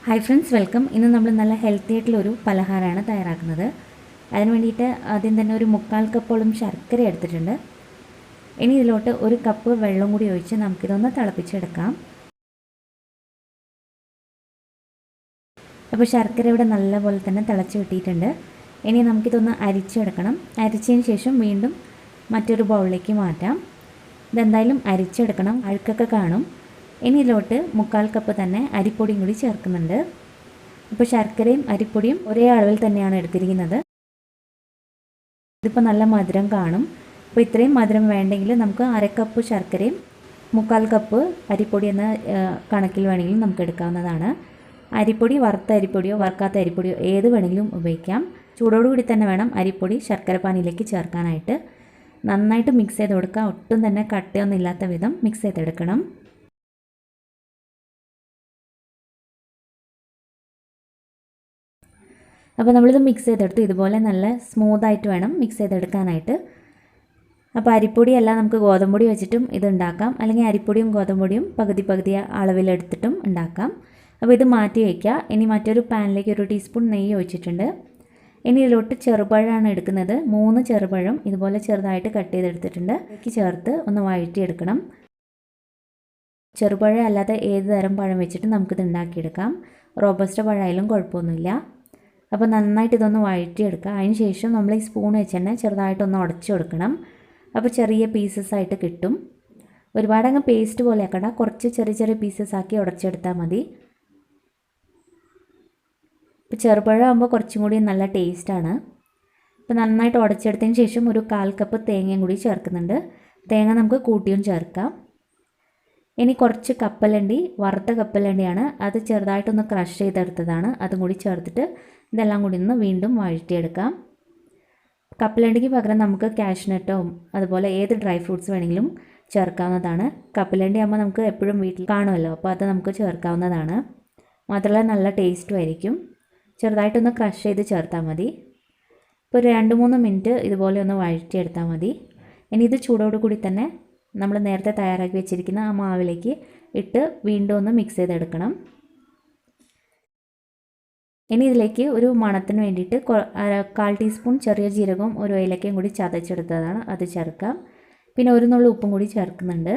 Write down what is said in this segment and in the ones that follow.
Hi friends, welcome. ഇന്ന് നമ്മൾ നല്ല ഹെൽത്തി ആയിട്ടുള്ളൊരു പലഹാരമാണ് തയ്യാറാക്കുന്നത്. അതിന് വേണ്ടിയിട്ട് ആദ്യം തന്നെ ഒരു 1/4 കപ്പോളം ശർക്കര എടുത്തിട്ടുണ്ട്. ഇനി ഇതിലോട്ട് 1 കപ്പ് വെള്ളം കൂടി ഒഴിച്ച് നമുക്കിതൊന്ന് തിളപ്പിച്ചെടുക്കാം. അപ്പോൾ ശർക്കര ഇവിടെ നല്ലപോലെ തന്നെ തിളച്ച് കിട്ടിയിട്ടുണ്ട്. ഇനി നമുക്കിതൊന്ന് അരിച്ചെടുക്കണം. അരിച്ചതിന് ശേഷം വീണ്ടും മറ്റൊരു ബൗളിലേക്ക് മാറ്റാം. ഇതെന്തായാലും അരിച്ചെടുക്കണം, അഴുക്കൊക്കെ കാണും. ഇനി ഇതിലോട്ട് 1/4 കപ്പ് തന്നെ അരിപ്പൊടിയും കൂടി ചേർക്കുന്നുണ്ട്. ഇപ്പോൾ ശർക്കരയും അരിപ്പൊടിയും ഒരേ അളവിൽ തന്നെയാണ് എടുത്തിരിക്കുന്നത്. ഇതിപ്പോൾ നല്ല മധുരം കാണും. അപ്പോൾ ഇത്രയും മധുരം വേണ്ടെങ്കിൽ നമുക്ക് 1/2 കപ്പ് ശർക്കരയും 1/4 കപ്പ് അരിപ്പൊടി എന്ന കണക്കിൽ വേണമെങ്കിലും നമുക്ക് എടുക്കാവുന്നതാണ്. അരിപ്പൊടി വറുത്ത അരിപ്പൊടിയോ വറുക്കാത്ത അരിപ്പൊടിയോ ഏത് വേണമെങ്കിലും ഉപയോഗിക്കാം. ചൂടോടുകൂടി തന്നെ വേണം അരിപ്പൊടി ശർക്കര പാനിയിലേക്ക് ചേർക്കാനായിട്ട്. നന്നായിട്ട് മിക്സ് ചെയ്ത് കൊടുക്കുക. ഒട്ടും തന്നെ കട്ടയൊന്നും ഇല്ലാത്ത വിധം മിക്സ് ചെയ്തെടുക്കണം. അപ്പോൾ നമ്മളിത് മിക്സ് ചെയ്തെടുത്തു. ഇതുപോലെ നല്ല സ്മൂത്തായിട്ട് വേണം മിക്സ് ചെയ്തെടുക്കാനായിട്ട്. അപ്പോൾ അരിപ്പൊടിയല്ല, നമുക്ക് ഗോതമ്പൊടി വെച്ചിട്ടും ഇത് ഉണ്ടാക്കാം. അല്ലെങ്കിൽ അരിപ്പൊടിയും ഗോതമ്പൊടിയും പകുതി അളവിലെടുത്തിട്ടും ഉണ്ടാക്കാം. അപ്പോൾ ഇത് മാറ്റി വയ്ക്കുക. ഇനി മറ്റൊരു പാനിലേക്ക് 1 ടീസ്പൂൺ നെയ്യ് ഒഴിച്ചിട്ടുണ്ട്. ഇനി ഇതിലോട്ട് ചെറുപഴമാണ് എടുക്കുന്നത്. 3 ചെറുപഴം ഇതുപോലെ ചെറുതായിട്ട് കട്ട് ചെയ്തെടുത്തിട്ടുണ്ട്. ഇതിലേക്ക് ചേർത്ത് ഒന്ന് വഴറ്റിയെടുക്കണം. ചെറുപഴം അല്ലാതെ ഏത് തരം പഴം വെച്ചിട്ട് നമുക്കിത് ഉണ്ടാക്കിയെടുക്കാം. റോബസ്റ്റ പഴമായാലും കുഴപ്പമൊന്നുമില്ല. അപ്പോൾ നന്നായിട്ട് ഇതൊന്ന് വഴറ്റിയെടുക്കുക. അതിന് ശേഷം നമ്മൾ ഈ സ്പൂൺ വെച്ച് തന്നെ ചെറുതായിട്ടൊന്ന് ഉടച്ചു കൊടുക്കണം. അപ്പോൾ ചെറിയ പീസസ് ആയിട്ട് കിട്ടും. ഒരുപാടങ്ങ് പേസ്റ്റ് പോലെ ആക്കണ്ട, കുറച്ച് ചെറിയ പീസസ് ആക്കി ഉടച്ചെടുത്താൽ മതി. ഇപ്പോൾ ചെറുപഴം ആകുമ്പോൾ കുറച്ചും കൂടി നല്ല ടേസ്റ്റാണ്. അപ്പോൾ നന്നായിട്ട് ഉടച്ചെടുത്തതിന് ശേഷം 1/4 കപ്പ് തേങ്ങയും കൂടി ചേർക്കുന്നുണ്ട്. തേങ്ങ നമുക്ക് കൂട്ടിയും ചേർക്കാം. ഇനി കുറച്ച് കപ്പലണ്ടി, വറുത്ത കപ്പലണ്ടിയാണ്, അത് ചെറുതായിട്ടൊന്ന് ക്രഷ് ചെയ്തെടുത്തതാണ്. അതും കൂടി ചേർത്തിട്ട് ഇതെല്ലാം കൂടി ഒന്ന് വീണ്ടും വഴറ്റിയെടുക്കാം. കപ്പലണ്ടിക്ക് പകരം നമുക്ക് കാഷ്നട്ടോ അതുപോലെ ഏത് ഡ്രൈ ഫ്രൂട്ട്സ് വേണമെങ്കിലും ചേർക്കാവുന്നതാണ്. കപ്പലണ്ടി ആകുമ്പോൾ നമുക്ക് എപ്പോഴും വീട്ടിൽ കാണുമല്ലോ, അപ്പോൾ അത് നമുക്ക് ചേർക്കാവുന്നതാണ്. മാത്രമല്ല നല്ല ടേസ്റ്റും ആയിരിക്കും. ചെറുതായിട്ടൊന്ന് ക്രഷ് ചെയ്ത് ചേർത്താൽ മതി. ഇപ്പോൾ ഒരു 2-3 മിനിറ്റ് ഇതുപോലെ ഒന്ന് വഴറ്റിയെടുത്താൽ മതി. ഇനി ഇത് ചൂടോടുകൂടി തന്നെ നമ്മൾ നേരത്തെ തയ്യാറാക്കി വെച്ചിരിക്കുന്ന ആ മാവിലേക്ക് ഇട്ട് വീണ്ടും ഒന്ന് മിക്സ് ചെയ്തെടുക്കണം. ഇനി ഇതിലേക്ക് ഒരു മണത്തിന് വേണ്ടിയിട്ട് 1/4 ടീസ്പൂൺ ചെറിയ ജീരകവും 1 ഏലക്കയും കൂടി ചതച്ചെടുത്തതാണ്, അത് ചേർക്കാം. പിന്നെ 1 നുള്ളു ഉപ്പും കൂടി ചേർക്കുന്നുണ്ട്.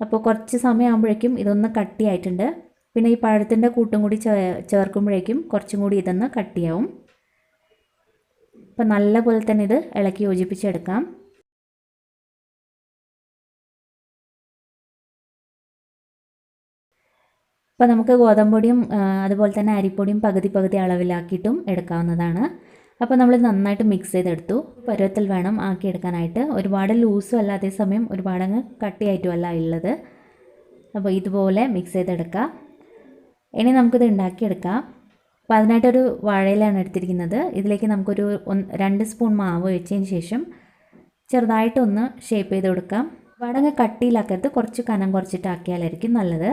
അപ്പോൾ കുറച്ച് സമയമാകുമ്പോഴേക്കും ഇതൊന്ന് കട്ടിയായിട്ടുണ്ട്. പിന്നെ ഈ പഴത്തിൻ്റെ കൂട്ടും കൂടി ചേർക്കുമ്പോഴേക്കും കുറച്ചും കൂടി ഇതൊന്ന് കട്ടിയാവും. അപ്പോൾ നല്ലപോലെ തന്നെ ഇത് ഇളക്കി യോജിപ്പിച്ചെടുക്കാം. അപ്പോൾ നമുക്ക് ഗോതമ്പൊടിയും അതുപോലെ തന്നെ അരിപ്പൊടിയും പകുതി അളവിലാക്കിയിട്ടും എടുക്കാവുന്നതാണ്. അപ്പോൾ നമ്മൾ നന്നായിട്ട് മിക്സ് ചെയ്തെടുത്തു. പരുവത്തിൽ വേണം ആക്കിയെടുക്കാനായിട്ട്. ഒരുപാട് ലൂസും അല്ല, അതേസമയം ഒരുപാടങ്ങ് കട്ടിയായിട്ടും അല്ല ഉള്ളത്. അപ്പോൾ ഇതുപോലെ മിക്സ് ചെയ്തെടുക്കുക. ഇനി നമുക്കിത് ഉണ്ടാക്കിയെടുക്കാം. അപ്പോൾ അതിനായിട്ടൊരു വാഴയിലാണ് എടുത്തിരിക്കുന്നത്. ഇതിലേക്ക് നമുക്കൊരു 2 സ്പൂൺ മാവ് വെച്ചതിന് ശേഷം ചെറുതായിട്ടൊന്ന് ഷേപ്പ് ചെയ്ത് കൊടുക്കാം. ഒരുപാടങ്ങ് കട്ടിയിലാക്കരുത്, കുറച്ച് കനം കുറച്ചിട്ടാക്കിയാലായിരിക്കും നല്ലത്.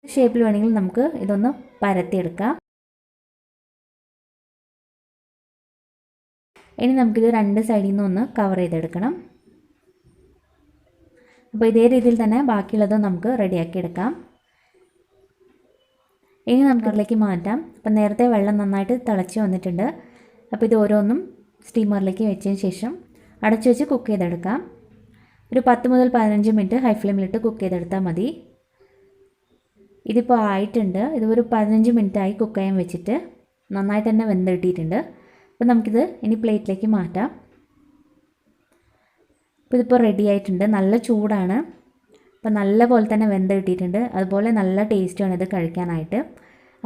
ഷേപ്പിൽ വേണമെങ്കിൽ നമുക്ക് ഇതൊന്ന് പരത്തിയെടുക്കാം. ഇനി നമുക്കിത് 2 സൈഡിൽ നിന്ന് ഒന്ന് കവർ ചെയ്തെടുക്കണം. അപ്പോൾ ഇതേ രീതിയിൽ തന്നെ ബാക്കിയുള്ളത് നമുക്ക് റെഡിയാക്കി എടുക്കാം. ഇനി നമുക്ക് അതിലേക്ക് മാറ്റാം. അപ്പോൾ നേരത്തെ വെള്ളം നന്നായിട്ട് തിളച്ച് വന്നിട്ടുണ്ട്. അപ്പോൾ ഇത് ഓരോന്നും സ്റ്റീമറിലേക്ക് വെച്ചതിന് ശേഷം അടച്ചു വെച്ച് കുക്ക് ചെയ്തെടുക്കാം. ഒരു 10 മുതൽ 15 മിനിറ്റ് ഹൈ ഫ്ലെയിമിലിട്ട് കുക്ക് ചെയ്തെടുത്താൽ മതി. ഇതിപ്പോൾ ആയിട്ടുണ്ട്. ഇത് ഒരു 15 മിനിറ്റായി കുക്ക് ചെയ്യാൻ വെച്ചിട്ട് നന്നായിട്ട് തന്നെ വെന്ത് കിട്ടിയിട്ടുണ്ട്. അപ്പോൾ നമുക്കിത് ഇനി പ്ലേറ്റിലേക്ക് മാറ്റാം. അപ്പോൾ ഇതിപ്പോൾ റെഡി ആയിട്ടുണ്ട്. നല്ല ചൂടാണ്. അപ്പോൾ നല്ല പോലെ തന്നെ വെന്ത് കിട്ടിയിട്ടുണ്ട്. അതുപോലെ നല്ല ടേസ്റ്റാണ് ഇത് കഴിക്കാനായിട്ട്.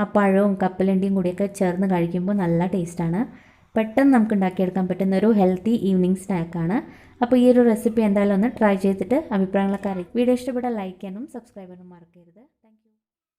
ആ പഴവും കപ്പലണ്ടിയും കൂടിയൊക്കെ ചേർന്ന് കഴിക്കുമ്പോൾ നല്ല ടേസ്റ്റാണ്. പെട്ടെന്ന് നമുക്ക് ഉണ്ടാക്കിയെടുക്കാൻ പറ്റുന്ന ഒരു ഹെൽത്തി ഈവനിങ് സ്നാക്കാണ്. അപ്പോൾ ഈ ഒരു റെസിപ്പി എന്തായാലും ഒന്ന് ട്രൈ ചെയ്തിട്ട് അഭിപ്രായങ്ങളൊക്കെ അറിയിക്കും. വീഡിയോ ഇഷ്ടപ്പെട്ടാൽ ലൈക്ക് ചെയ്യാനും സബ്സ്ക്രൈബ് ചെയ്യാനും മറക്കരുത്.